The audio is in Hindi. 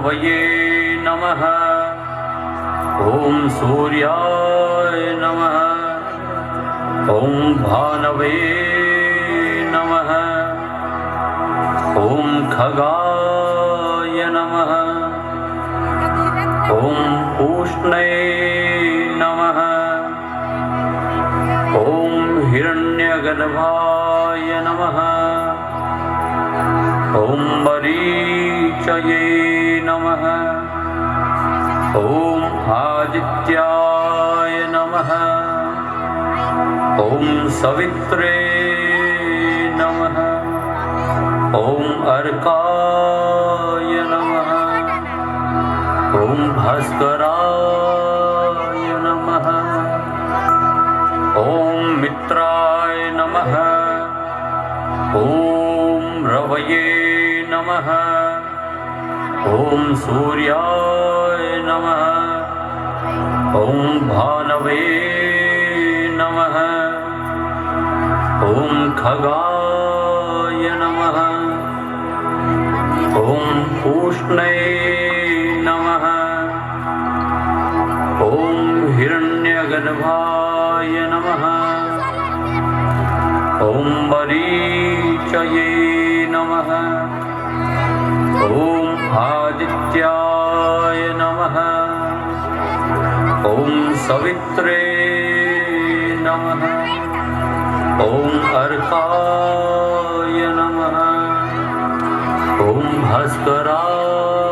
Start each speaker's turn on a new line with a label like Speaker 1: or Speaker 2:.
Speaker 1: रवये नमः। ॐ सूर्याय नमः। ॐ भानवे नमः। ॐ खगाय नमः। ॐ पूष्णे नमः। ॐ हिरण्यगर्भाय नमः। ॐ मरीचये नमः। ॐ आदित्याय नमः। ॐ सवित्रे नमः। ॐ अर्काय नमः। ॐ भास्कराय नमः। ॐ मित्राय नमः। ॐ रवये नमः। ॐ सूर्याय नमः। ॐ भानवे नमः। ॐ खगाय नमः। ॐ पूष्णे नमः। ॐ हिरण्यगर्भाय नमः। ॐ मरीचये नमः। ॐ आदित्याय नमः। ॐ सवित्रे नमः। ॐ अर्काय नमः। ॐ भास्कराय